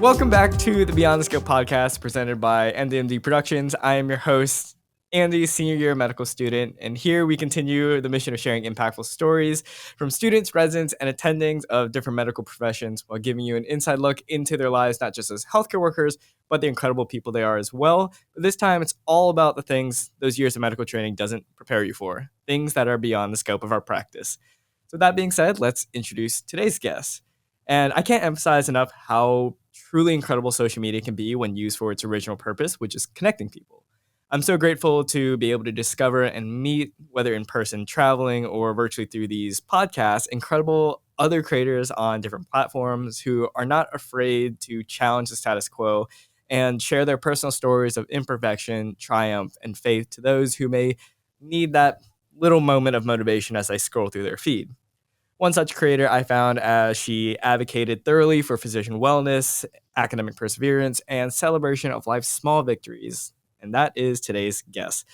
Welcome back to the Beyond the Scope podcast presented by MDMD Productions. I am your host, Andy, senior year medical student, and here we continue the mission of sharing impactful stories from students, residents, and attendings of different medical professions while giving you an inside look into their lives, not just as healthcare workers, but the incredible people they are as well. But this time, it's all about the things those years of medical training doesn't prepare you for, things that are beyond the scope of our practice. So that being said, let's introduce today's guest. And I can't emphasize enough how truly incredible social media can be when used for its original purpose, which is connecting people. I'm so grateful to be able to discover and meet, whether in person, traveling, or virtually through these podcasts, incredible other creators on different platforms who are not afraid to challenge the status quo and share their personal stories of imperfection, triumph, and faith to those who may need that little moment of motivation as they scroll through their feed. One such creator I found as she advocated thoroughly for physician wellness, academic perseverance, and celebration of life's small victories. And that is today's guest.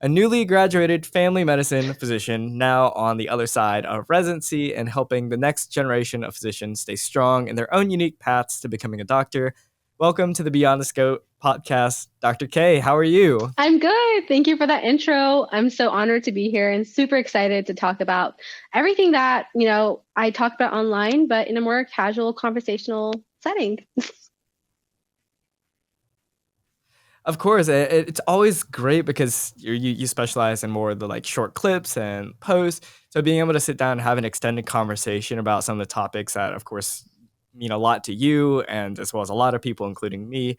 A newly graduated family medicine physician, now on the other side of residency and helping the next generation of physicians stay strong in their own unique paths to becoming a doctor. Welcome to the Beyond the Scope podcast, Dr. K. How are you? I'm good. Thank you for that intro. I'm so honored to be here and super excited to talk about everything that, I talk about online, but in a more casual conversational setting. Of course, it's always great because you specialize in more of the short clips and posts. So being able to sit down and have an extended conversation about some of the topics that, of course, mean a lot to you and as well as a lot of people, including me,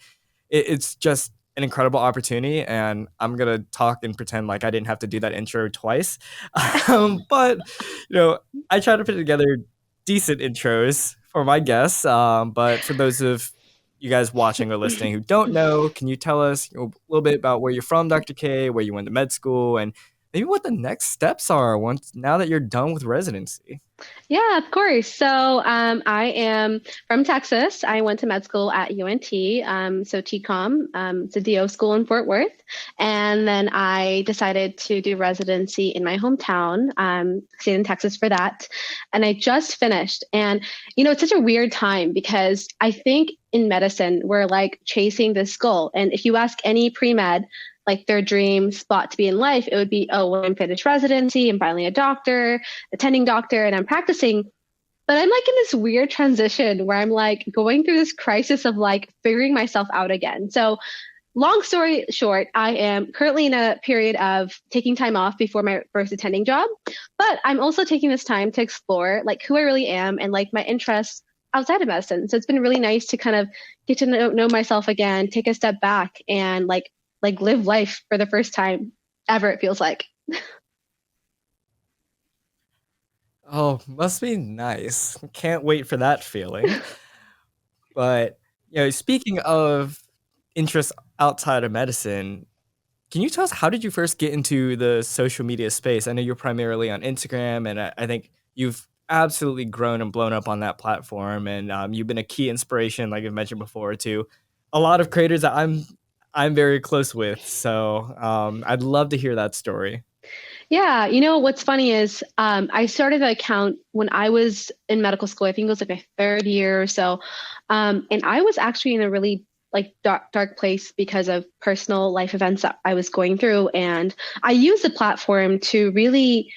it's just an incredible opportunity. And I'm gonna talk and pretend like I didn't have to do that intro twice. But I try to put together decent intros for my guests. But for those of you guys watching or listening who don't know, can you tell us a little bit about where you're from, Dr. K, where you went to med school, and maybe what the next steps are now that you're done with residency? Yeah, of course. So I am from Texas. I went to med school at UNT, so TCOM. It's a DO school in Fort Worth. And then I decided to do residency in my hometown, stayed in Texas for that. And I just finished. And, it's such a weird time because I think in medicine, we're chasing this goal. And if you ask any pre-med, their dream spot to be in life, it would be, when I'm finished residency, I'm finally a doctor, attending doctor, and I'm practicing. But I'm in this weird transition where I'm going through this crisis of figuring myself out again. So long story short, I am currently in a period of taking time off before my first attending job, but I'm also taking this time to explore who I really am and my interests outside of medicine. So it's been really nice to kind of get to know myself again, take a step back and live life for the first time ever, it feels like. Oh, must be nice. Can't wait for that feeling. But, speaking of interests outside of medicine, can you tell us how did you first get into the social media space? I know you're primarily on Instagram, and I think you've absolutely grown and blown up on that platform, and you've been a key inspiration, like I mentioned before, to a lot of creators that I'm very close with. So I'd love to hear that story. Yeah, what's funny is I started the account when I was in medical school. I think it was my third year or so, and I was actually in a really dark place because of personal life events that I was going through, and I used the platform to really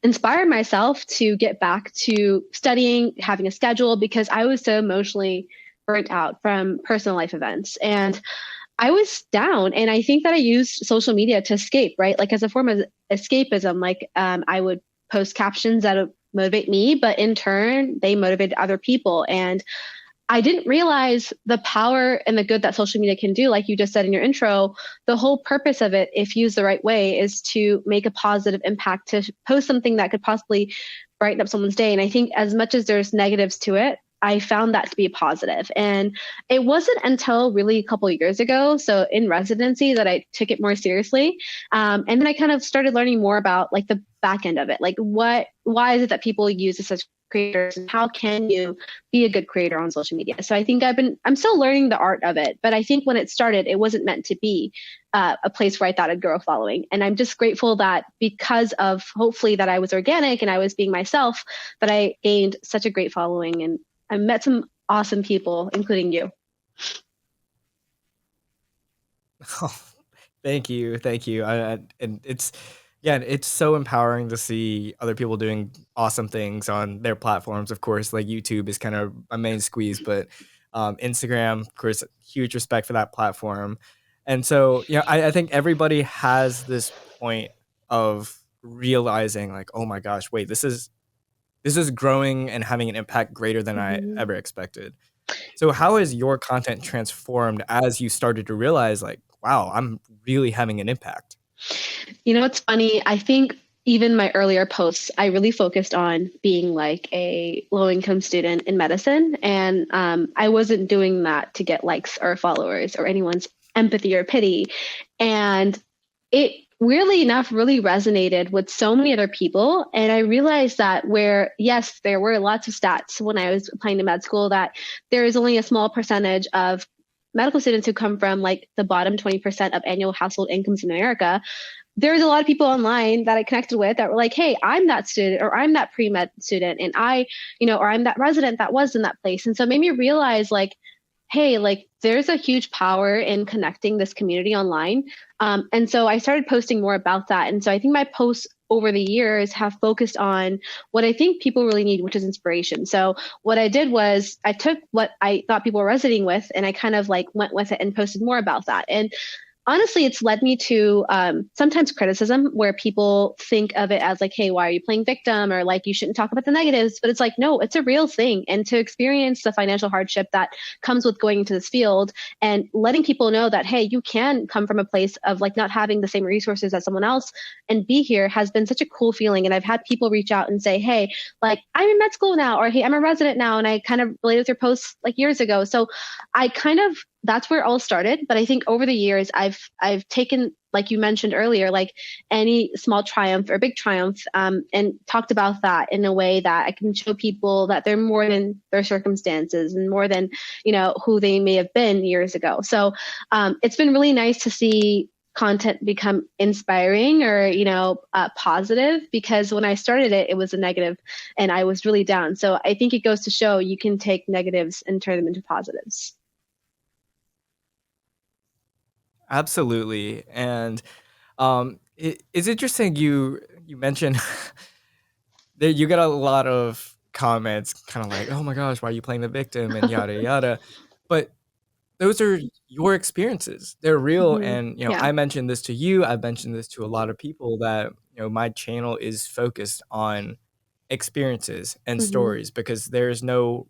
inspire myself to get back to studying, having a schedule, because I was so emotionally burnt out from personal life events. And I was down, and I think that I used social media to escape, right? As a form of escapism. I would post captions that would motivate me, but in turn, they motivated other people. And I didn't realize the power and the good that social media can do. Like you just said in your intro, the whole purpose of it, if used the right way, is to make a positive impact, to post something that could possibly brighten up someone's day. And I think as much as there's negatives to it, I found that to be a positive. And it wasn't until really a couple of years ago, so in residency, that I took it more seriously. And then I kind of started learning more about the back end of it. Why is it that people use this as creators, and how can you be a good creator on social media? So I think I'm still learning the art of it, but I think when it started, it wasn't meant to be a place where I thought I'd grow a following. And I'm just grateful that because of hopefully that I was organic and I was being myself, that I gained such a great following, and I met some awesome people, including you. Oh, thank you, thank you. And it's yeah, it's so empowering to see other people doing awesome things on their platforms. Of course, like YouTube is kind of my main squeeze, but Instagram, of course, huge respect for that platform. And so, yeah, I think everybody has this point of realizing, like, oh my gosh, wait, this is growing and having an impact greater than I Mhm. ever expected. So how has your content transformed as you started to realize like, wow, I'm really having an impact? You know, what's funny? I think even my earlier posts, I really focused on being like a low income student in medicine. And I wasn't doing that to get likes or followers or anyone's empathy or pity. And it weirdly enough really resonated with so many other people. And I realized that where, yes, there were lots of stats when I was applying to med school, that there is only a small percentage of medical students who come from like the bottom 20% of annual household incomes in America. There's a lot of people online that I connected with that were like, hey, I'm that student or I'm that pre-med student and or I'm that resident that was in that place. And so it made me realize like, hey, like there's a huge power in connecting this community online. And so I started posting more about that. And so I think my posts over the years have focused on what I think people really need, which is inspiration. So what I did was I took what I thought people were resonating with and I kind of like went with it and posted more about that. And honestly, it's led me to sometimes criticism where people think of it as like, hey, why are you playing victim? Or like, you shouldn't talk about the negatives. But it's like, no, it's a real thing. And to experience the financial hardship that comes with going into this field and letting people know that, hey, you can come from a place of like not having the same resources as someone else and be here has been such a cool feeling. And I've had people reach out and say, hey, like I'm in med school now, or hey, I'm a resident now. And I kind of related with your posts like years ago. So I kind of that's where it all started. But I think over the years, I've taken, like you mentioned earlier, like any small triumph or big triumph, and talked about that in a way that I can show people that they're more than their circumstances and more than who they may have been years ago. So it's been really nice to see content become inspiring or positive, because when I started it, it was a negative and I was really down. So I think it goes to show you can take negatives and turn them into positives. Absolutely. And it's interesting you mentioned that you get a lot of comments kind of like, oh my gosh, why are you playing the victim and yada yada. But those are your experiences. They're real. Hmm. And Yeah. I mentioned this to you, I've mentioned this to a lot of people that my channel is focused on experiences and Hmm. stories because there's no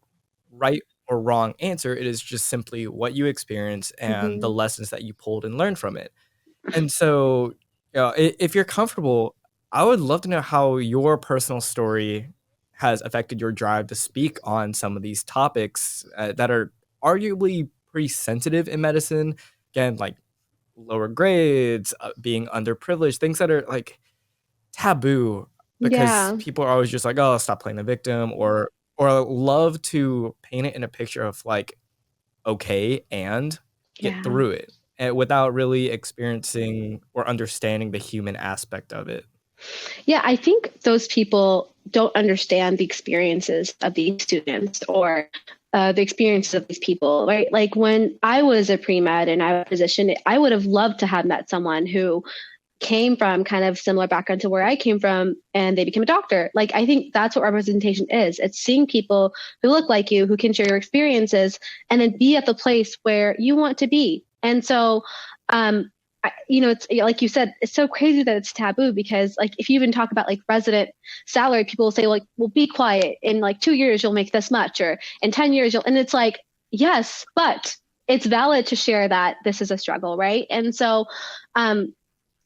right or wrong answer. It is just simply what you experience and the Hmm. lessons that you pulled and learned from it. And so, if you're comfortable, I would love to know how your personal story has affected your drive to speak on some of these topics that are arguably pretty sensitive in medicine. Again, like lower grades, being underprivileged, things that are like taboo because Yeah. people are always just like, "Oh, stop playing the victim," or love to paint it in a picture of like, "Okay, and get Yeah. through it," without really experiencing or understanding the human aspect of it. Yeah. I think those people don't understand the experiences of these students or the experiences of these people, right? Like when I was a pre med and I was positioned, I would have loved to have met someone who came from kind of similar background to where I came from and they became a doctor. Like I think that's what representation is. It's seeing people who look like you, who can share your experiences and then be at the place where you want to be. And so it's like you said, it's so crazy that it's taboo because like if you even talk about like resident salary, people will say like, well, be quiet. In like 2 years you'll make this much, or in 10 years you'll, and it's like, yes, but it's valid to share that this is a struggle, right? And so um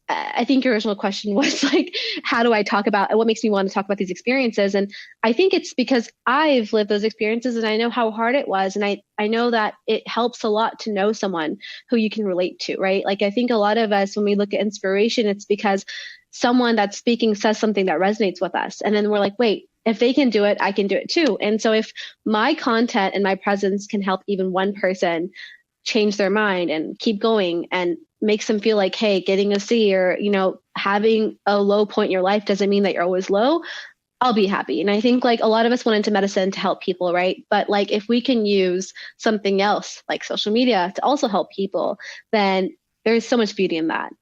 I think your original question was like, how do I talk about what makes me want to talk about these experiences? And I think it's because I've lived those experiences and I know how hard it was. And I know that it helps a lot to know someone who you can relate to, right? Like, I think a lot of us, when we look at inspiration, it's because someone that's speaking says something that resonates with us. And then we're like, wait, if they can do it, I can do it too. And so if my content and my presence can help even one person change their mind and keep going and makes them feel like, hey, getting a C or, having a low point in your life doesn't mean that you're always low. I'll be happy. And I think like a lot of us went into medicine to help people, right? But like if we can use something else like social media to also help people, then there's so much beauty in that.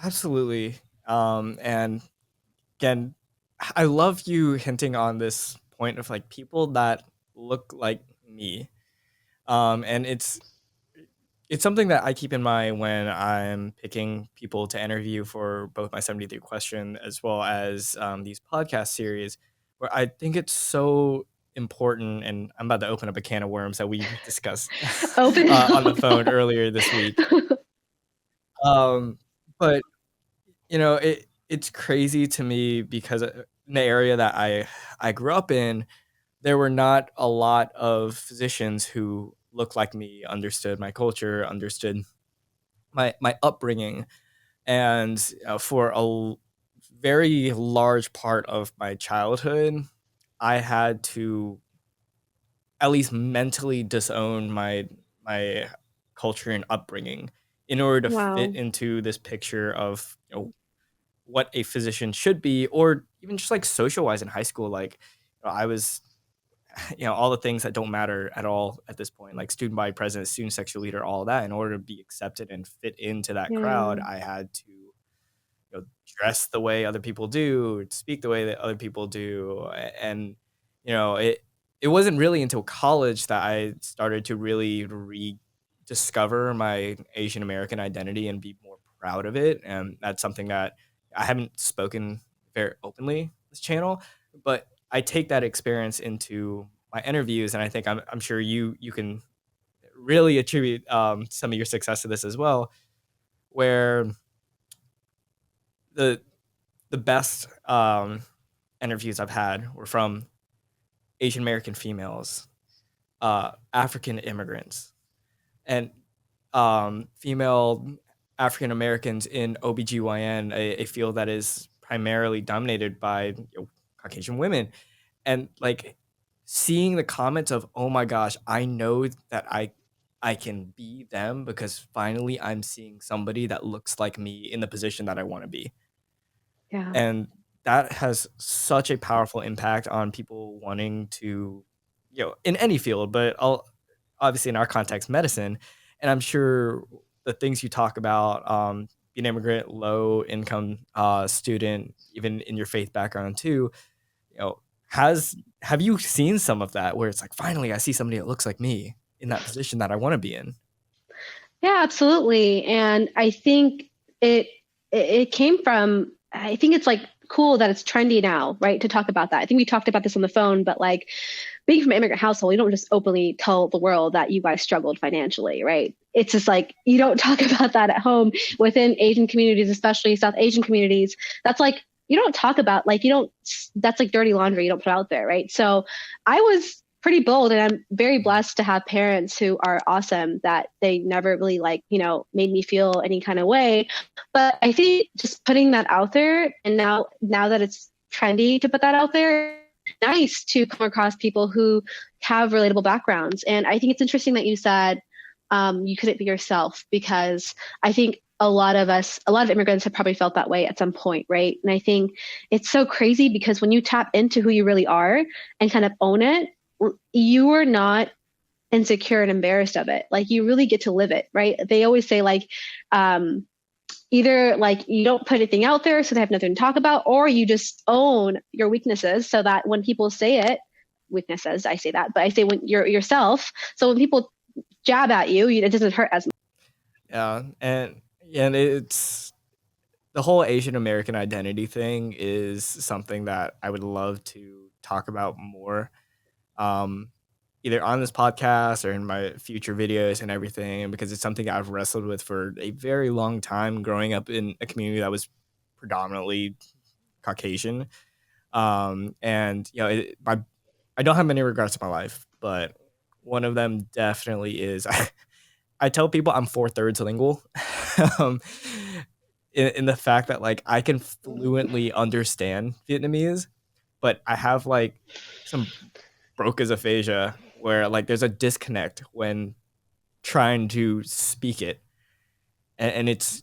Absolutely. And again, I love you hinting on this point of like people that look like me. And it's something that I keep in mind when I'm picking people to interview for both my 73 question as well as these podcast series, where I think it's so important. And I'm about to open up a can of worms that we discussed Open it on the up. phone earlier this week. Um, but it's crazy to me because in the area that I grew up in, there were not a lot of physicians who looked like me, understood my culture, understood my upbringing, and for very large part of my childhood, I had to at least mentally disown my culture and upbringing in order to fit Wow. into this picture of what a physician should be, or even just like social wise in high school. Like I was, all the things that don't matter at all at this point, like student body president, student section leader, all that. In order to be accepted and fit into that crowd, Yeah. I had to dress the way other people do, speak the way that other people do, and it wasn't really until college that I started to really rediscover my Asian American identity and be more proud of it. And that's something that I haven't spoken very openly on this channel, but I take that experience into my interviews, and I think I'm sure you can really attribute some of your success to this as well, where the the best interviews I've had were from Asian American females, African immigrants, and female African Americans in OBGYN, a field that is primarily dominated by Caucasian women. And like seeing the comments of, oh my gosh, I know that I can be them because finally I'm seeing somebody that looks like me in the position that I want to be. Yeah. And that has such a powerful impact on people wanting to, in any field, but obviously in our context, medicine. And I'm sure the things you talk about, being immigrant, low income student, even in your faith background too, have you seen some of that where it's like, finally, I see somebody that looks like me in that position that I want to be in? Yeah, absolutely. And I think it it came from I think it's like cool that it's trendy now, right? To talk about that. I think we talked about this on the phone, but like being from an immigrant household, you don't just openly tell the world that you guys struggled financially, right? It's just like you don't talk about that at home within Asian communities, especially South Asian communities. That's like you don't talk about like you don't that's like dirty laundry you don't put out there, right? So I was pretty bold and I'm very blessed to have parents who are awesome that they never really like, made me feel any kind of way. But I think just putting that out there and now that it's trendy to put that out there, nice to come across people who have relatable backgrounds. And I think it's interesting that you said you couldn't be yourself because I think a lot of immigrants have probably felt that way at some point, right? And I think it's so crazy because when you tap into who you really are and kind of own it, you are not insecure and embarrassed of it. Like you really get to live it, right? They always say like, either like you don't put anything out there so they have nothing to talk about, or you just own your weaknesses so that when people say it, weaknesses, I say that, but I say when you're yourself. So when people jab at you, it doesn't hurt as much. Yeah, and it's the whole Asian American identity thing is something that I would love to talk about more, um, either on this podcast or in my future videos and everything, because it's something I've wrestled with for a very long time, growing up in a community that was predominantly Caucasian. And I don't have many regrets in my life, but one of them definitely is I tell people I'm 4/3 lingual. um, in the fact that like I can fluently understand Vietnamese, but I have like some broca's aphasia where like there's a disconnect when trying to speak it, and it's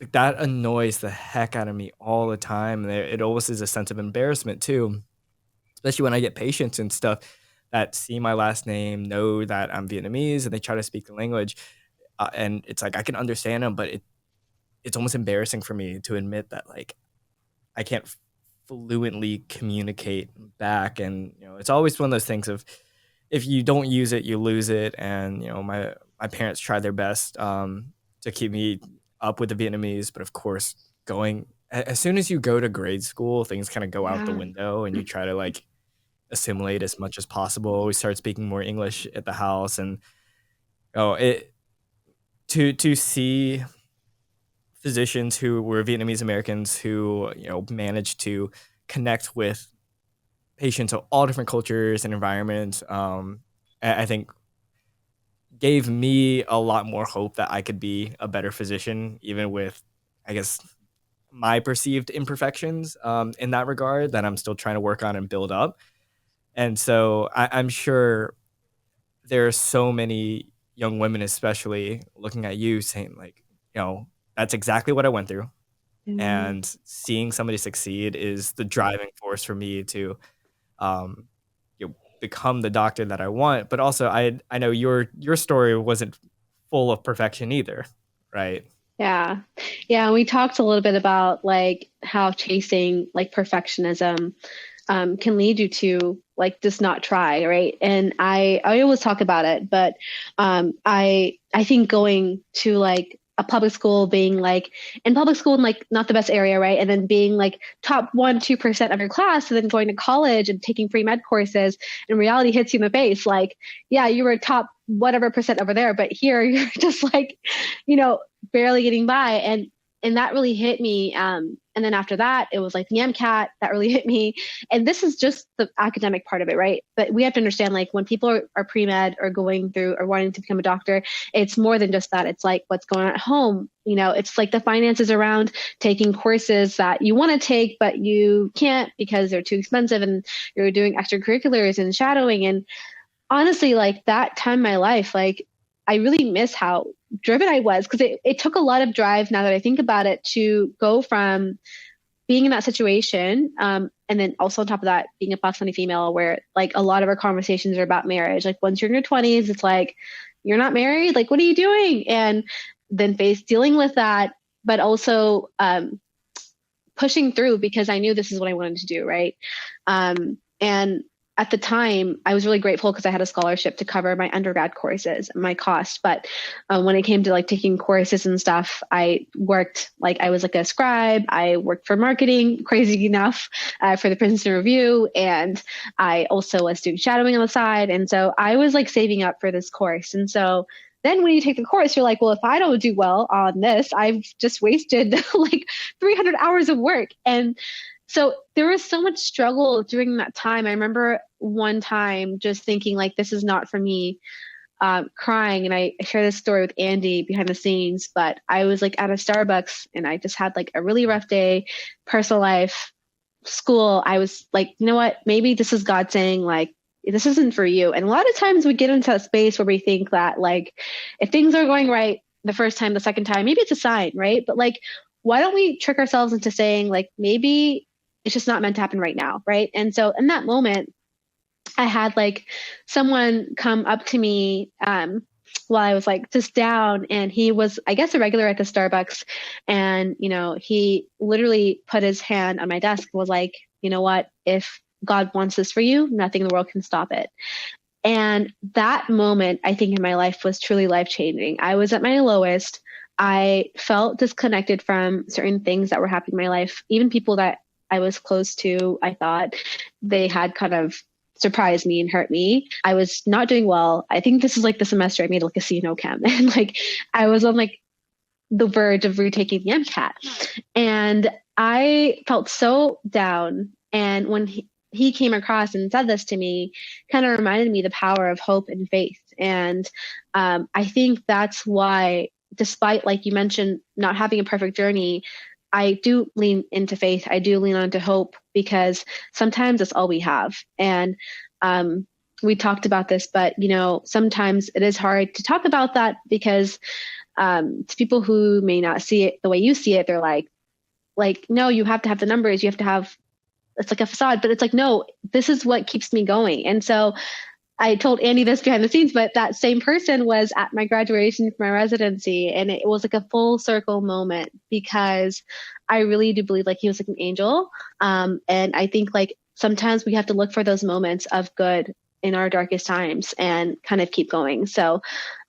like, that annoys the heck out of me all the time. And it almost is a sense of embarrassment too, especially when I get patients and stuff that see my last name, know that I'm Vietnamese, and they try to speak the language. And it's like I can understand them, but it's almost embarrassing for me to admit that like I can't fluently communicate back. And it's always one of those things of if you don't use it, you lose it. And my parents tried their best to keep me up with the Vietnamese, but of course, going as soon as you go to grade school, things kind of go out the Yeah. window, and you try to like assimilate as much as possible. We start speaking more English at the house, and it to see physicians who were Vietnamese Americans who managed to connect with patients of all different cultures and environments. I think gave me a lot more hope that I could be a better physician, even with, I guess, my perceived imperfections in that regard that I'm still trying to work on and build up. And so I'm sure there are so many young women, especially looking at you, saying like, that's exactly what I went through, Mhm. and seeing somebody succeed is the driving force for me to um, become the doctor that I want. But also, I know your story wasn't full of perfection either, right? Yeah. Yeah. And we talked a little bit about like how chasing like perfectionism can lead you to like just not try, right? And I always talk about it, but I think going to like a public school, being like in public school in like not the best area, right? And then being like top 1-2% of your class, and then going to college and taking free med courses, and reality hits you in the face. Like, yeah, you were top whatever percent over there, but here you're just like, you know, barely getting by. And that really hit me. And then after that, it was like the MCAT that really hit me. And this is just the academic part of it, right? But we have to understand, like, when people are pre-med or going through or wanting to become a doctor, it's more than just that. It's like what's going on at home. You know, it's like the finances around taking courses that you want to take, but you can't because they're too expensive, and you're doing extracurriculars and shadowing. And honestly, like that time in my life, like I really miss how driven I was, because it took a lot of drive, now that I think about it, to go from being in that situation, and then also on top of that, being a Pakistani female, where like a lot of our conversations are about marriage. Like once you're in your 20s, it's like, you're not married. Like, what are you doing? And then face dealing with that, but also pushing through because I knew this is what I wanted to do, right? And at the time, I was really grateful because I had a scholarship to cover my undergrad courses, my cost. But when it came to like taking courses and stuff, I worked like I was like a scribe. I worked for marketing, crazy enough, for the Princeton Review, and I also was doing shadowing on the side. And so I was like saving up for this course. And so then when you take the course, you're like, well, if I don't do well on this, I've just wasted like 300 hours of work. And so there was so much struggle during that time. I remember one time just thinking like, this is not for me, crying. And I share this story with Andy behind the scenes, but I was like at a Starbucks and I just had like a really rough day, personal life, school. I was like, you know what, maybe this is God saying like, this isn't for you. And a lot of times we get into a space where we think that like, if things are going right the first time, the second time, maybe it's a sign, right? But like, why don't we trick ourselves into saying like, maybe it's just not meant to happen right now, right? And so in that moment, I had like someone come up to me, while I was like just down, and he was, I guess, a regular at the Starbucks. And, you know, he literally put his hand on my desk and was like, you know what, if God wants this for you, nothing in the world can stop it. And that moment, I think, in my life was truly life changing. I was at my lowest. I felt disconnected from certain things that were happening in my life, even people that I was close to. I thought they had kind of surprised me and hurt me. I was not doing well. I think this is like the semester I made like a C chem, and like I was on like the verge of retaking the MCAT, and I felt so down. And when he came across and said this to me, kind of reminded me the power of hope and faith. And I think that's why, despite, like you mentioned, not having a perfect journey, I do lean into faith. I do lean onto hope, because sometimes that's all we have. And we talked about this, but you know, sometimes it is hard to talk about that because To people who may not see it the way you see it, they're like, no, you have to have the numbers, you have to have, it's like a facade, but it's like, no, this is what keeps me going. And so I told Andy this behind the scenes, but that same person was at my graduation for my residency, and it was like a full circle moment because I really do believe like he was like an angel. And I think like sometimes we have to look for those moments of good in our darkest times and kind of keep going. So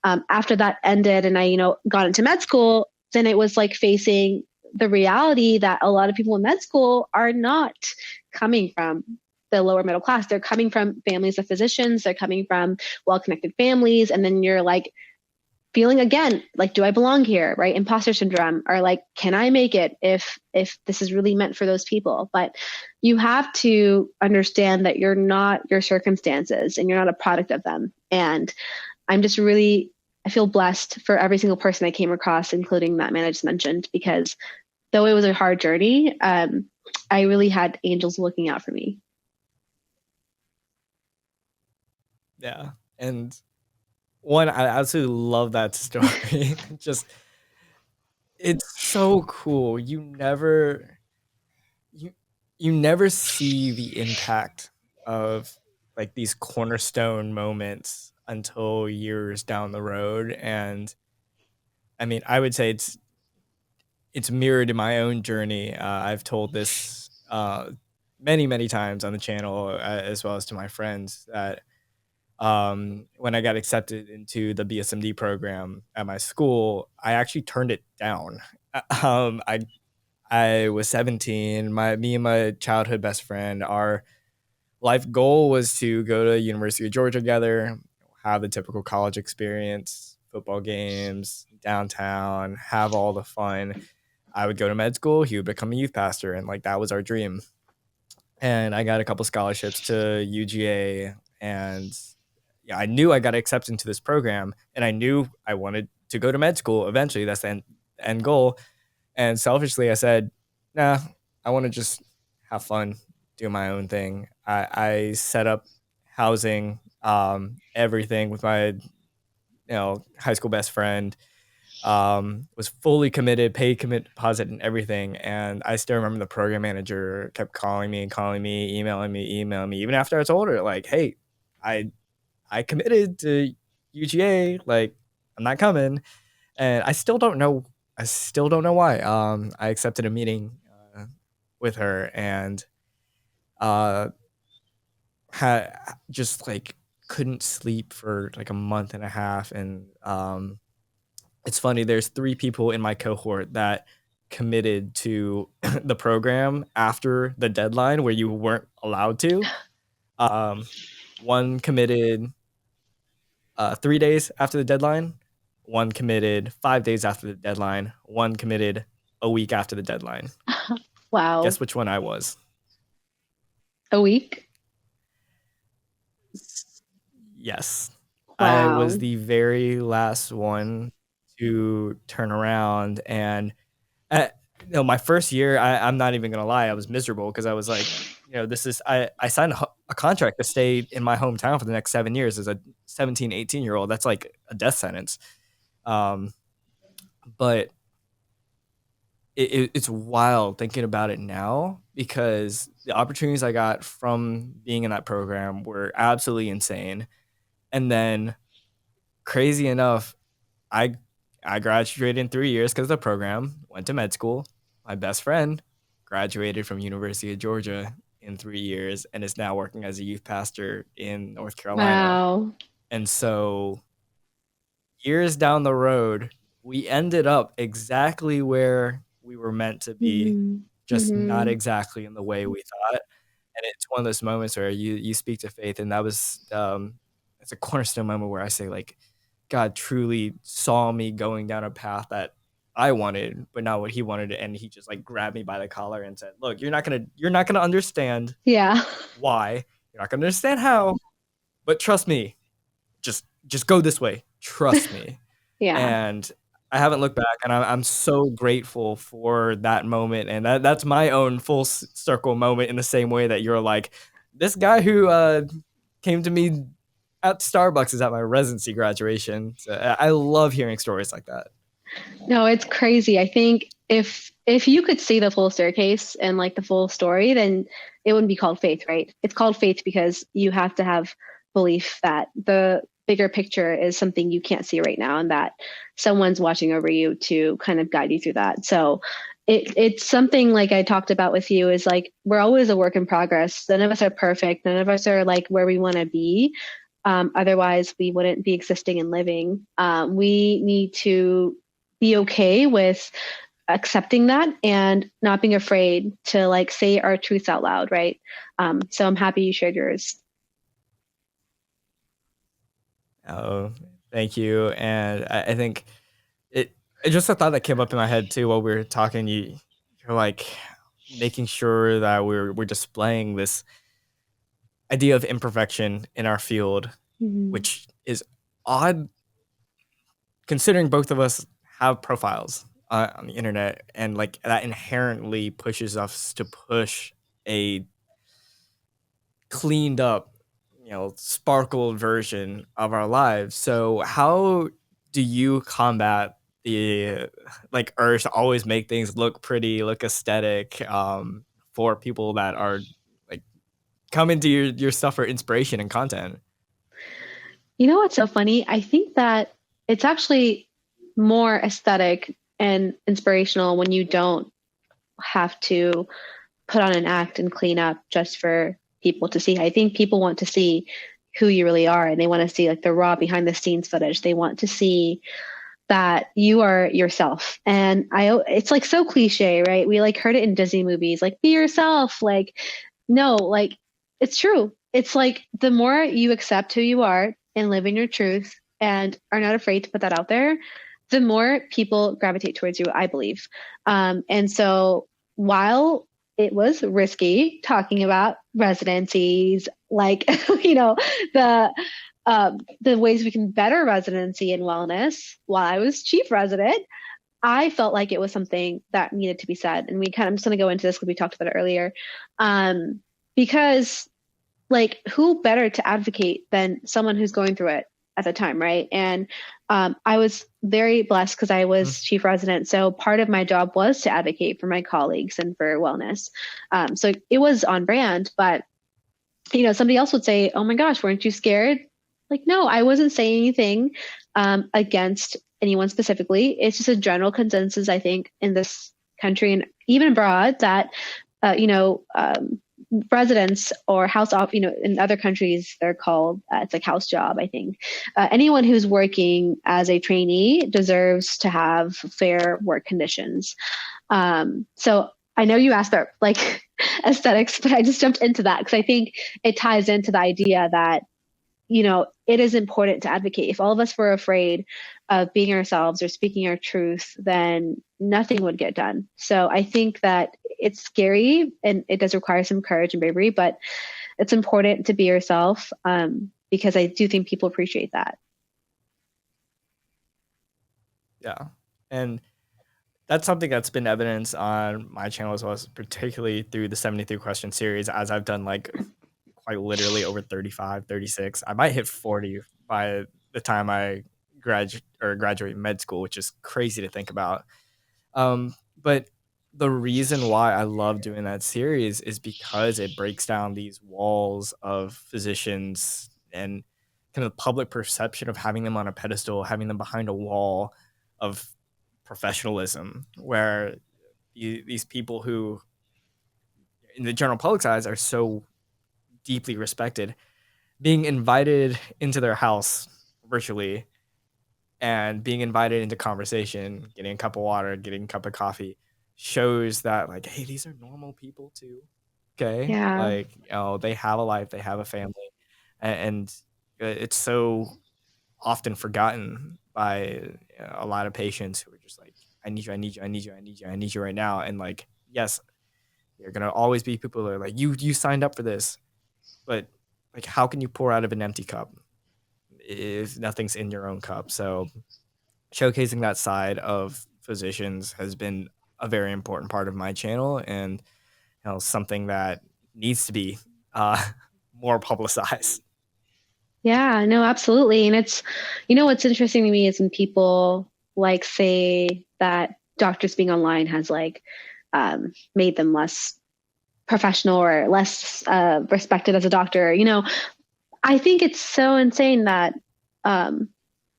after that ended, and I, got into med school, then it was like facing the reality that a lot of people in med school are not coming from the lower middle class. They're coming from families of physicians. They're coming from well-connected families. And then you're like feeling again, like, do I belong here? Right. Imposter syndrome, or like, can I make it if this is really meant for those people? But you have to understand that you're not your circumstances and you're not a product of them. And I'm just really, I feel blessed for every single person I came across, including that man I just mentioned, because though it was a hard journey, I really had angels looking out for me. Yeah. And one, I absolutely love that story. Just, it's so cool. You you never see the impact of like these cornerstone moments until years down the road. And I mean, I would say it's mirrored in my own journey. I've told this many times on the channel, as well as to my friends, that when I got accepted into the BSMD program at my school, I actually turned it down. Um, I I was 17. Me and my childhood best friend, our life goal was to go to University of Georgia together, have the typical college experience, football games, downtown, have all the fun. I would go to med school, he would become a youth pastor, and like that was our dream. And I got a couple scholarships to UGA, and yeah, I knew I got accepted into this program, and I knew I wanted to go to med school eventually. That's the end goal. And selfishly, I said, nah, I want to just have fun, do my own thing. I set up housing, everything with my high school best friend. Was fully committed, paid commit deposit and everything. And I still remember the program manager kept calling me, emailing me, even after I told her, like, hey, I I committed to UGA, like I'm not coming. And I still don't know why. I accepted a meeting with her, and uh had just like couldn't sleep for like a month and a half. And it's funny, there's 3 people in my cohort that committed to the program after the deadline where you weren't allowed to. Um, one committed 3 days after the deadline, one committed 5 days after the deadline, one committed a week after the deadline. Wow. Guess which one I was? A week? Yes. I was Wow. the very last one to turn around. And uh, my first year, I'm not even gonna lie, I was miserable because I was like, this is I signed a contract to stay in my hometown for the next 7 years as a 17, 18-year-old. That's like a death sentence. Um, but it's wild thinking about it now, because the opportunities I got from being in that program were absolutely insane. And then, crazy enough, I I graduated in 3 years because of the program. Went to med school. My best friend graduated from University of Georgia in 3 years and is now working as a youth pastor in North Carolina. Wow. And so, years down the road, we ended up exactly where we were meant to be, Mm-hmm. just not Mm-hmm. exactly in the way we thought. And it's one of those moments where you speak to faith, and that was it's a cornerstone moment where I say, like, God truly saw me going down a path that I wanted, but not what he wanted, and he just like grabbed me by the collar and said, "Look, you're not gonna understand Yeah. why, you're not gonna understand how, but trust me, just go this way. Trust me." Yeah. And I haven't looked back, and I'm so grateful for that moment. And that's my own full circle moment, in the same way that you're like, this guy who came to me at Starbucks is at my residency graduation. So I love hearing stories like that. No, it's crazy. I think if you could see the full staircase and like the full story, then it wouldn't be called faith, right? It's called faith because you have to have belief that the bigger picture is something you can't see right now and that someone's watching over you to kind of guide you through that. So it's something like I talked about with you is like we're always a work in progress. None of us are perfect. None of us are like where we want to be. Otherwise, we wouldn't be existing and living. We need to be okay with accepting that and not being afraid to like say our truths out loud, right? So I'm happy you shared yours. Oh, thank you. And I think it it's just a thought that came up in my head too while we were talking. You're like making sure that we're displaying this idea of imperfection in our field, Mhm. which is odd considering both of us have profiles on the internet, and like that inherently pushes us to push a cleaned up, sparkled version of our lives. So how do you combat the like urge to always make things look pretty, look aesthetic, for people that are like come into your stuff for inspiration and content? You know what's so funny? I think that it's actually more aesthetic and inspirational when you don't have to put on an act and clean up just for people to see. I think people want to see who you really are and they want to see like the raw behind the scenes footage. They want to see that you are yourself. And it's like so cliche, right? We like heard it in Disney movies, like be yourself. Like, no, like it's true. It's like the more you accept who you are and live in your truth and are not afraid to put that out there, the more people gravitate towards you, I believe. And so while it was risky talking about residencies, like, the the ways we can better residency and wellness while I was chief resident, I felt like it was something that needed to be said. And I'm just going to go into this because we talked about it earlier. Um, because like who better to advocate than someone who's going through it at the time, right? And I was very blessed because I Mhm. was chief resident. So part of my job was to advocate for my colleagues and for wellness. So it was on brand, but somebody else would say, "Oh my gosh, weren't you scared?" Like, no, I wasn't saying anything against anyone specifically. It's just a general consensus, I think, in this country and even abroad that, uh, you know, um, residents or house off, in other countries, they're called, it's like house job, I think. Anyone who's working as a trainee deserves to have fair work conditions. So I know you asked about like aesthetics, but I just jumped into that because I think it ties into the idea that, it is important to advocate. If all of us were afraid of being ourselves or speaking our truth, then nothing would get done. So I think that it's scary and it does require some courage and bravery, but it's important to be yourself because I do think people appreciate that. Yeah. And that's something that's been evidence on my channel as well, as particularly through the 73 question series, as I've done like quite literally over 35, 36. I might hit 40 by the time I graduate med school, which is crazy to think about. But the reason why I love doing that series is because it breaks down these walls of physicians and kind of public perception of having them on a pedestal, having them behind a wall of professionalism, where these people who, in the general public's eyes, are so deeply respected, being invited into their house virtually and being invited into conversation, getting a cup of water, getting a cup of coffee, shows that like, hey, these are normal people too. Okay, Yeah. like they have a life, they have a family, and it's so often forgotten by a lot of patients who are just like, I need you, I need you, I need you, I need you, I need you right now. And like, yes, there are gonna always be people that are like, you signed up for this, but like, how can you pour out of an empty cup if nothing's in your own cup? So showcasing that side of physicians has been a very important part of my channel, and something that needs to be uh, more publicized. Yeah, no, absolutely. And what's interesting to me is when people like say that doctors being online has like made them less professional or less respected as a doctor. I think it's so insane that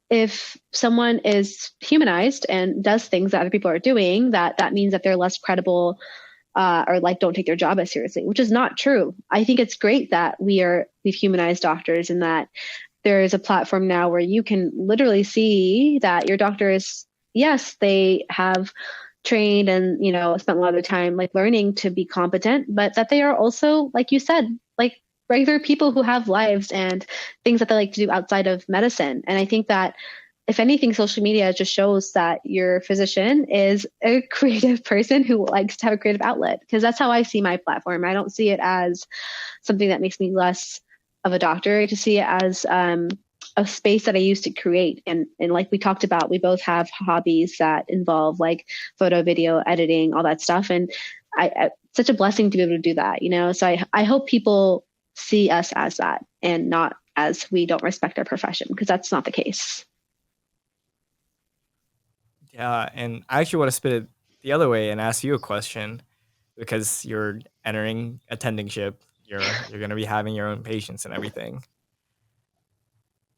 if someone is humanized and does things that other people are doing, that means that they're less credible or like don't take their job as seriously, which is not true. I think it's great that we've humanized doctors and that there is a platform now where you can literally see that your doctor is, yes, they have trained and, spent a lot of their time like learning to be competent, but that they are also, like you said, like regular people who have lives and things that they like to do outside of medicine. And I think that if anything, social media just shows that your physician is a creative person who likes to have a creative outlet, because that's how I see my platform. I don't see it as something that makes me less of a doctor. I just see it as a space that I used to create. And like we talked about, we both have hobbies that involve like photo, video, editing, all that stuff. And such a blessing to be able to do that, So I hope people see us as that and not as we don't respect our profession, because that's not the case. Yeah, and I actually want to spit it the other way and ask you a question, because you're entering attendingship. You're going to be having your own patients and everything.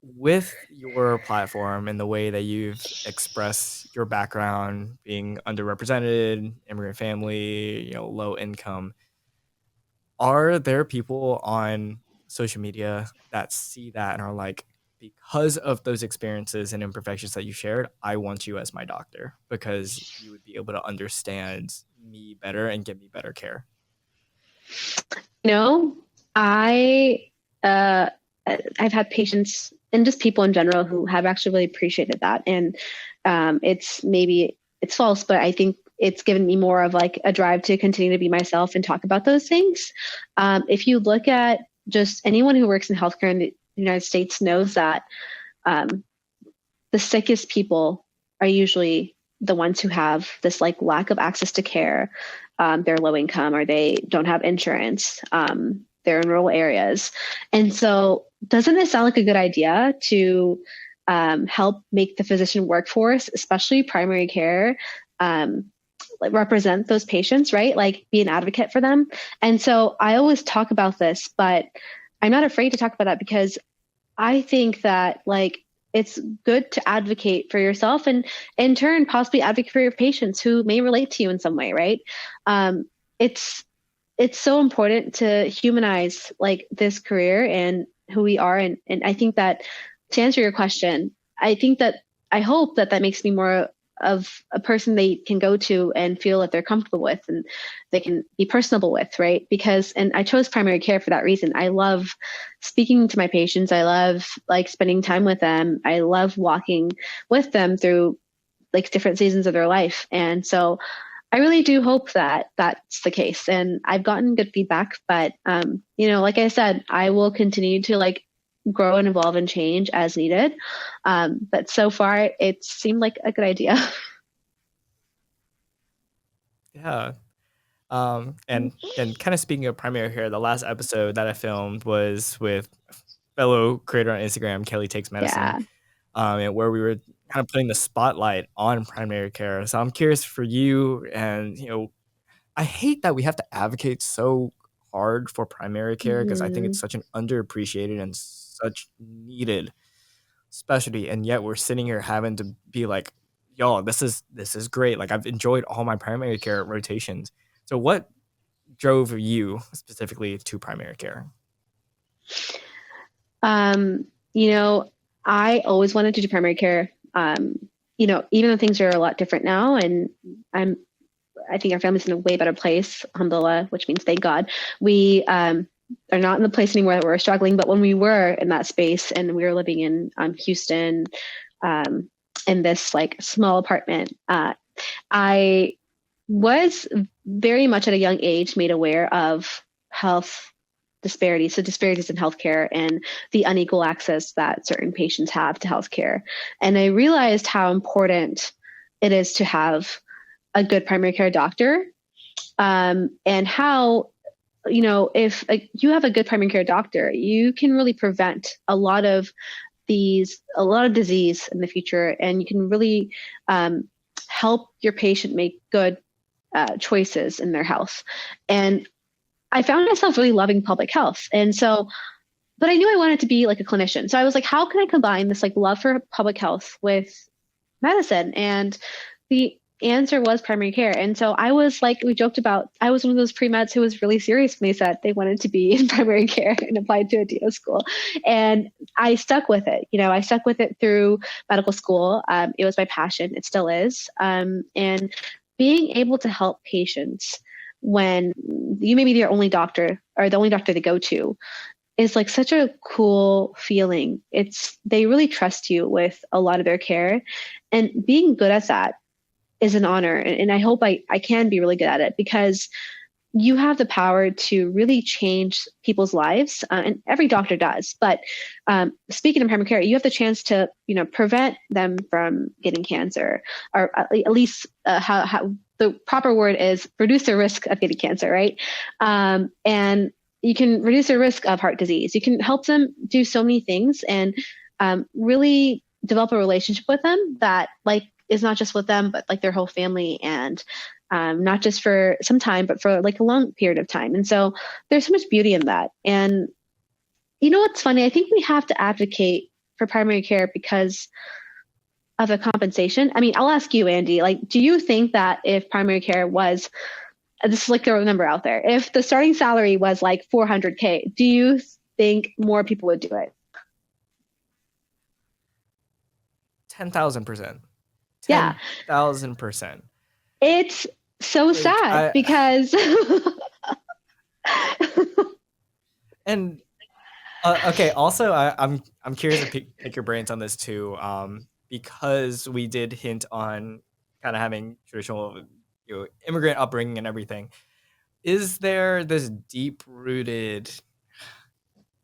With your platform and the way that you've expressed your background, being underrepresented, immigrant family, low income, are there people on social media that see that and are like, because of those experiences and imperfections that you shared, I want you as my doctor because you would be able to understand me better and give me better care? I I've had patients and just people in general who have actually really appreciated that. And it's false, but I think it's given me more of like a drive to continue to be myself and talk about those things. If you look at just anyone who works in healthcare in the United States knows that the sickest people are usually the ones who have this like lack of access to care. They're low income or they don't have insurance. They're in rural areas. And so doesn't it sound like a good idea to help make the physician workforce, especially primary care, like represent those patients, right? Like be an advocate for them. And so I always talk about this, but I'm not afraid to talk about that because I think that like it's good to advocate for yourself and in turn possibly advocate for your patients who may relate to you in some way, right? It's so important to humanize like this career and who we are. And I think that to answer your question, I hope that makes me more of a person they can go to and feel that they're comfortable with and they can be personable with, right? And I chose primary care for that reason. I love speaking to my patients. I love like spending time with them. I love walking with them through like different seasons of their life. And so I really do hope that that's the case. And I've gotten good feedback, but like I said, I will continue to like grow and evolve and change as needed. But so far it seemed like a good idea. Yeah. And kind of speaking of primary care, the last episode that I filmed was with fellow creator on Instagram, Kelly Takes Medicine, Yeah. And where we were kind of putting the spotlight on primary care. So I'm curious for you, and I hate that we have to advocate so hard for primary care because I think it's Mm-hmm. such an underappreciated and such needed specialty, and yet we're sitting here having to be like, y'all, this is great. Like I've enjoyed all my primary care rotations. So what drove you specifically to primary care? Um, I always wanted to do primary care. Even though things are a lot different now and I think our family's in a way better place, alhamdulillah, which means thank God. We are not in the place anymore that we're struggling, but when we were in that space and we were living in Houston, in this like small apartment, I was very much at a young age made aware of health disparities, so disparities in healthcare and the unequal access that certain patients have to healthcare. And I realized how important it is to have a good primary care doctor, and how, if you have a good primary care doctor, you can really prevent a lot of a lot of disease in the future, and you can really help your patient make good choices in their health. And I found myself really loving public health. And so, but I knew I wanted to be like a clinician. So I was like, how can I combine this like love for public health with medicine? And the answer was primary care. And so I was like, we joked about, I was one of those pre-meds who was really serious when they said they wanted to be in primary care and applied to a DO school. And I stuck with it. I stuck with it through medical school. It was my passion. It still is. And being able to help patients when you may be their only doctor or the only doctor they go to is like such a cool feeling. They really trust you with a lot of their care, and being good at that is an honor. And I hope I can be really good at it, because you have the power to really change people's lives, and every doctor does. But speaking of primary care, you have the chance to, prevent them from getting cancer, or at least how the proper word is reduce their risk of getting cancer, right? And you can reduce their risk of heart disease. You can help them do so many things, and really develop a relationship with them that like is not just with them, but like their whole family, and not just for some time, but for like a long period of time. And so there's so much beauty in that. And what's funny? I think we have to advocate for primary care because of the compensation. I mean, I'll ask you, Andy, like, do you think that if primary care was, this is like a number out there, if the starting salary was like $400K, do you think more people would do it? 10,000%. Yeah. 10,000%. It's so sad because. And okay. Also, I'm curious to pick your brains on this too, because we did hint on kind of having traditional, immigrant upbringing and everything. Is there this deep-rooted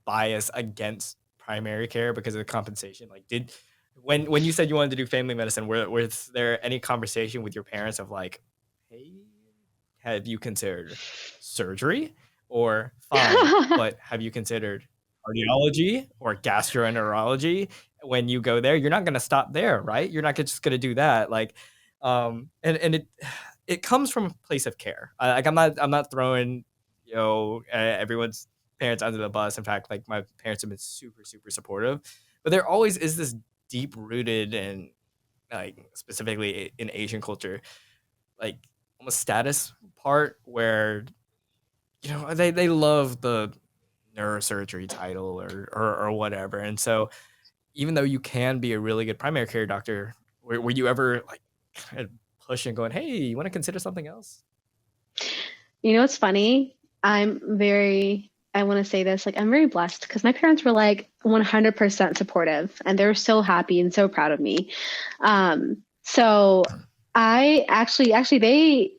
bias against primary care because of the compensation? Like, when you said you wanted to do family medicine, was there any conversation with your parents of like, hey, have you considered surgery? Or fine, but have you considered cardiology or gastroenterology? When you go there, you're not going to stop there, right? You're not just going to do that. Like, and it comes from a place of care. Like, I'm not throwing everyone's parents under the bus. In fact, like, my parents have been super super supportive, but there always is this deep rooted, and like specifically in Asian culture, like almost status part where they love the neurosurgery title or whatever. And so even though you can be a really good primary care doctor, were you ever like kind of pushing, going, hey, you want to consider something else? It's funny. I want to say this, like, I'm very blessed because my parents were like 100% supportive, and they were so happy and so proud of me. So I actually, they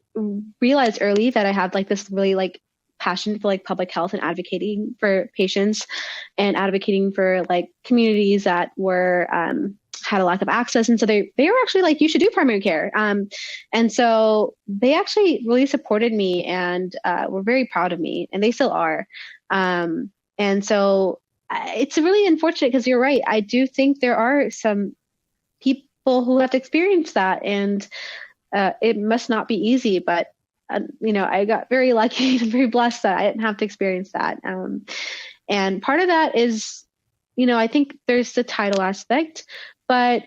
realized early that I had like this really like passion for like public health and advocating for patients and advocating for like communities that were had a lack of access. And so they were actually like, you should do primary care. And so they actually really supported me and were very proud of me, and they still are. And so it's really unfortunate because you're right. I do think there are some people who have to experience that, and it must not be easy, but I got very lucky and very blessed that I didn't have to experience that. And part of that is, I think there's the title aspect, but,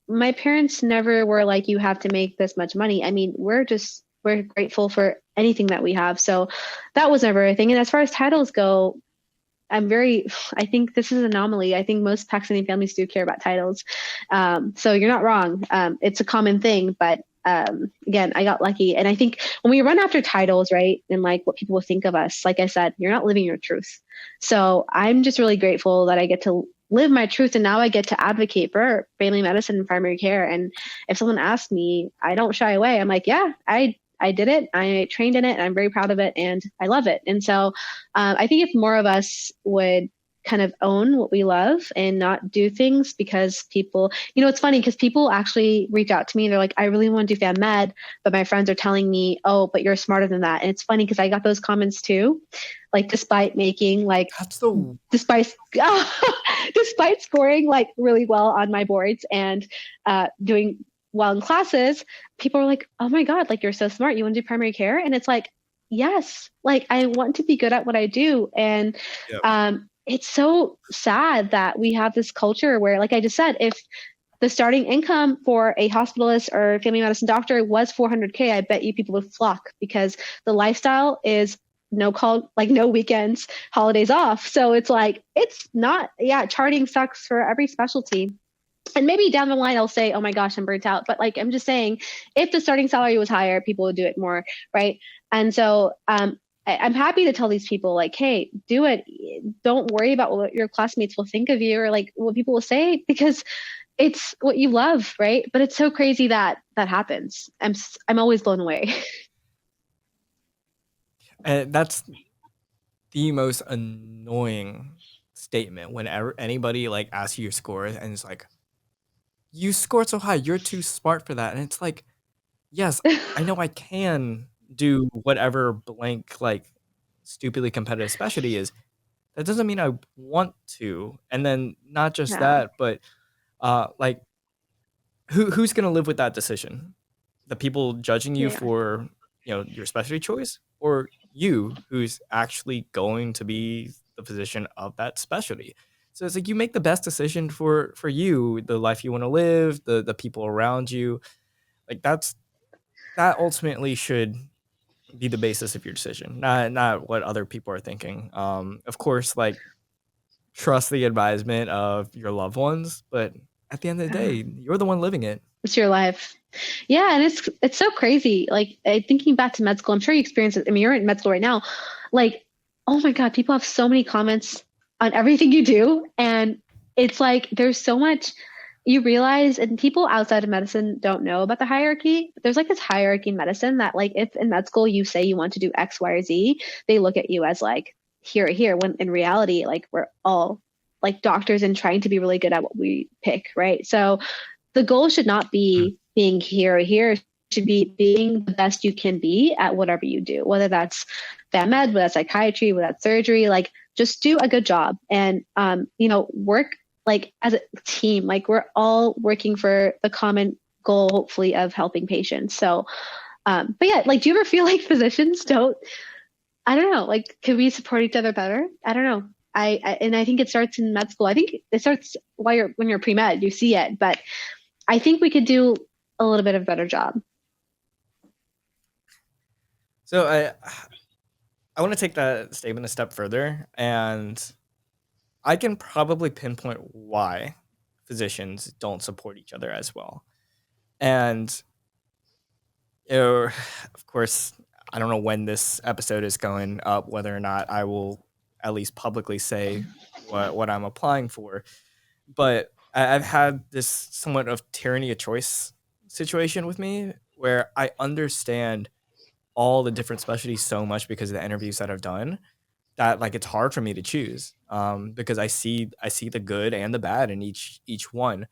my parents never were like, you have to make this much money. I mean, we're grateful for anything that we have. So that was never a thing. And as far as titles go, I think this is an anomaly. I think most Pakistani families do care about titles. So you're not wrong. It's a common thing, but again, I got lucky. And I think when we run after titles, right, and like what people will think of us, like I said, you're not living your truth. So I'm just really grateful that I get to live my truth, and now I get to advocate for family medicine and primary care. And if someone asks me, I don't shy away. I'm like, yeah, I did it. I trained in it, and I'm very proud of it, and I love it. And so I think if more of us would kind of own what we love and not do things because people, it's funny because people actually reach out to me. They're like, I really want to do fan med, but my friends are telling me, oh, but you're smarter than that. And it's funny because I got those comments too. Like, despite making like, That's the despite, despite scoring like really well on my boards and doing well in classes, people are like, oh my God, like you're so smart. You want to do primary care? And it's like, yes, like I want to be good at what I do. And Yep. it's so sad that we have this culture where, like I just said, if the starting income for a hospitalist or family medicine doctor was 400K, I bet you people would flock because the lifestyle is no call, like no weekends, holidays off. So it's like, it's not, yeah, charting sucks for every specialty. And maybe down the line, I'll say, oh my gosh, I'm burnt out. But like, I'm just saying, if the starting salary was higher, people would do it more. Right. And so, I'm happy to tell these people like, hey, do it. Don't worry about what your classmates will think of you or like what people will say because it's what you love, right? But it's so crazy that that happens. I'm always blown away. And that's the most annoying statement whenever anybody like asks you your score and it's like, you scored so high, you're too smart for that. And it's like, yes, I know I can do whatever blank like stupidly competitive specialty is. That doesn't mean I want to. And then not just Yeah, that, but like who's gonna live with that decision? The people judging you yeah. for your specialty choice, or you who's actually going to be the physician of that specialty. So it's like you make the best decision for you, the life you want to live, the people around you. Like that ultimately should be the basis of your decision, not what other people are thinking. Of course, like trust the advisement of your loved ones, but at the end of the day, you're the one living it. It's your life. Yeah, and it's so crazy. Like thinking back to med school, I'm sure you experienced it. I mean, you're in med school right now. Like, oh my God, people have so many comments on everything you do, and it's like there's so much you realize, and people outside of medicine don't know about the hierarchy. But there's like this hierarchy in medicine that, like, if in med school you say you want to do X, Y, or Z, they look at you as like here, here. When in reality, like we're all like doctors and trying to be really good at what we pick, right? So the goal should not be being here or here. It should be being the best you can be at whatever you do, whether that's fam med, whether that's psychiatry, whether that's surgery. Like, just do a good job and, work like as a team. Like, we're all working for the common goal, hopefully, of helping patients. So, but yeah, like, do you ever feel like physicians don't? I don't know. Like, can we support each other better? I don't know. And I think it starts in med school. I think it starts when you're pre med, you see it, but I think we could do a little bit of a better job. So I want to take that statement a step further, and I can probably pinpoint why physicians don't support each other as well. And of course, I don't know when this episode is going up, whether or not I will at least publicly say what I'm applying for. But I've had this somewhat of tyranny of choice situation with me where I understand all the different specialties so much because of the interviews that I've done that like it's hard for me to choose because I see the good and the bad in each one.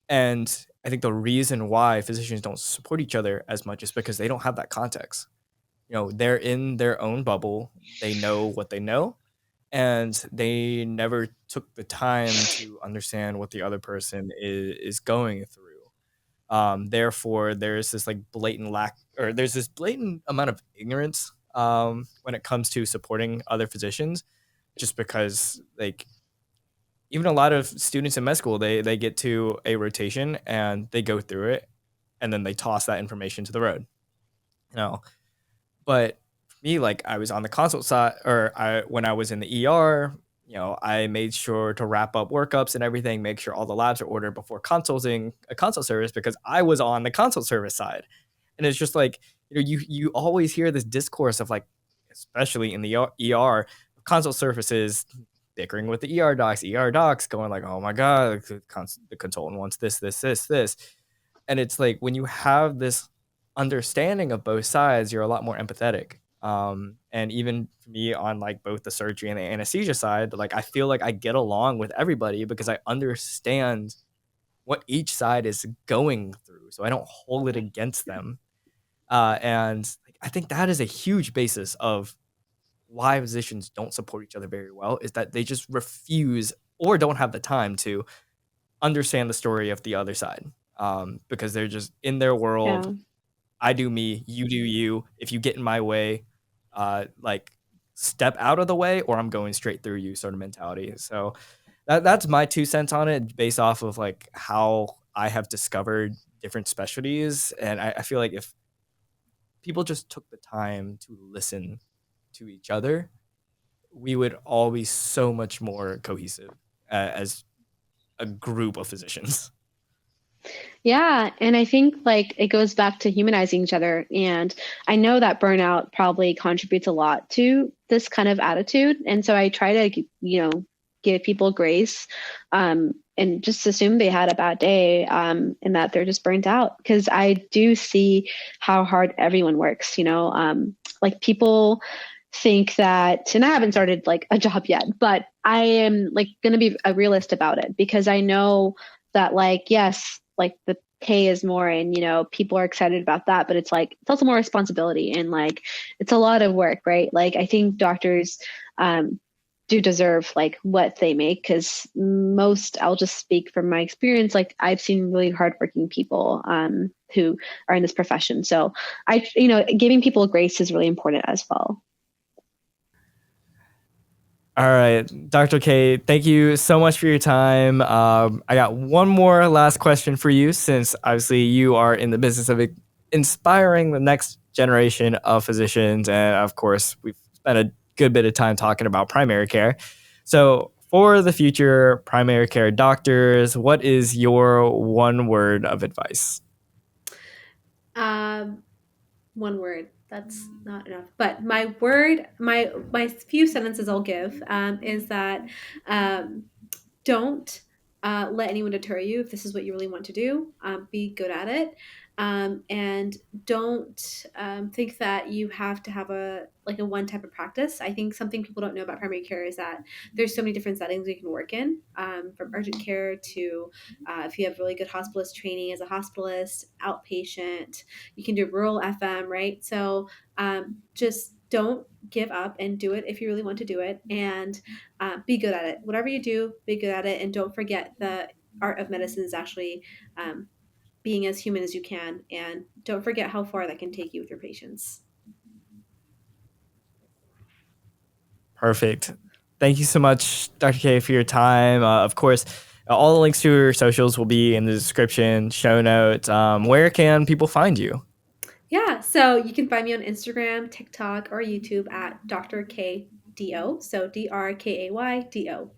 And I think the reason why physicians don't support each other as much is because they don't have that context. They're in their own bubble. They know what they know, and they never took the time to understand what the other person is going through. Therefore, there's this like blatant lack, or there's this blatant amount of ignorance when it comes to supporting other physicians, just because like even a lot of students in med school, they get to a rotation and they go through it, and then they toss that information to the road. You know, but for me, like I was on the consult side, or when I was in the ER, I made sure to wrap up workups and everything, make sure all the labs are ordered before consulting a consult service because I was on the consult service side. And it's just like, you always hear this discourse of like, especially in the ER, consult services bickering with the ER docs going like, oh my God, the consultant wants this. And it's like when you have this understanding of both sides, you're a lot more empathetic. And even for me on like both the surgery and the anesthesia side, like I feel like I get along with everybody because I understand what each side is going through, so I don't hold it against them. And I think that is a huge basis of why physicians don't support each other very well, is that they just refuse or don't have the time to understand the story of the other side, because they're just in their world. Yeah. I do me, you do you. If you get in my way, like step out of the way, or I'm going straight through you, sort of mentality. So that's my 2 cents on it, based off of like how I have discovered different specialties. And I feel like if people just took the time to listen to each other, we would all be so much more cohesive as a group of physicians. Yeah, and I think like it goes back to humanizing each other. And I know that burnout probably contributes a lot to this kind of attitude. And so I try to, give people grace, and just assume they had a bad day, and that they're just burnt out. Because I do see how hard everyone works. Like people think that, and I haven't started like a job yet, but I am like going to be a realist about it, because I know that, like, yes, like the pay is more, and people are excited about that, but it's like it's also more responsibility, and like it's a lot of work, right? Like I think doctors do deserve like what they make, because most, I'll just speak from my experience, like I've seen really hardworking people who are in this profession. So giving people grace is really important as well. All right, Dr. K, thank you so much for your time. I got one more last question for you, since obviously you are in the business of inspiring the next generation of physicians. And of course, we've spent a good bit of time talking about primary care. So, for the future primary care doctors, what is your one word of advice? Um, One word. That's not enough. But my word, my few sentences I'll give is that um, don't let anyone deter you if this is what you really want to do. Be good at it, and don't think that you have to have a one type of practice. I think something people don't know about primary care is that there's so many different settings you can work in, from urgent care to if you have really good hospitalist training as a hospitalist, outpatient. You can do rural FM, right? So just don't give up and do it if you really want to do it, and be good at it. Whatever you do, be good at it, and don't forget the art of medicine is actually being as human as you can, and don't forget how far that can take you with your patients. Perfect. Thank you so much, Dr. K, for your time. Of course, all the links to your socials will be in the description, show notes. Where can people find you? Yeah, so you can find me on Instagram, TikTok, or YouTube at Dr. KDO. So DrKaydo.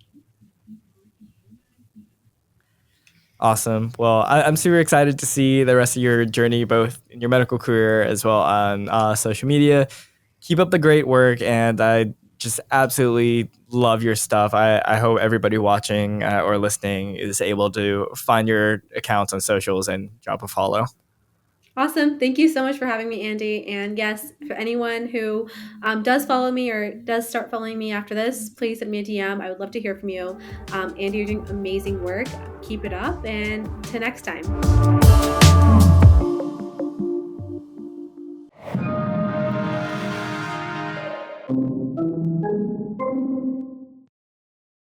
Awesome. Well, I'm super excited to see the rest of your journey, both in your medical career as well on social media. Keep up the great work, and I just absolutely love your stuff. I hope everybody watching or listening is able to find your accounts on socials and drop a follow. Awesome. Thank you so much for having me, Andy. And yes, for anyone who does follow me or does start following me after this, please send me a DM. I would love to hear from you. Andy, you're doing amazing work. Keep it up. And till next time.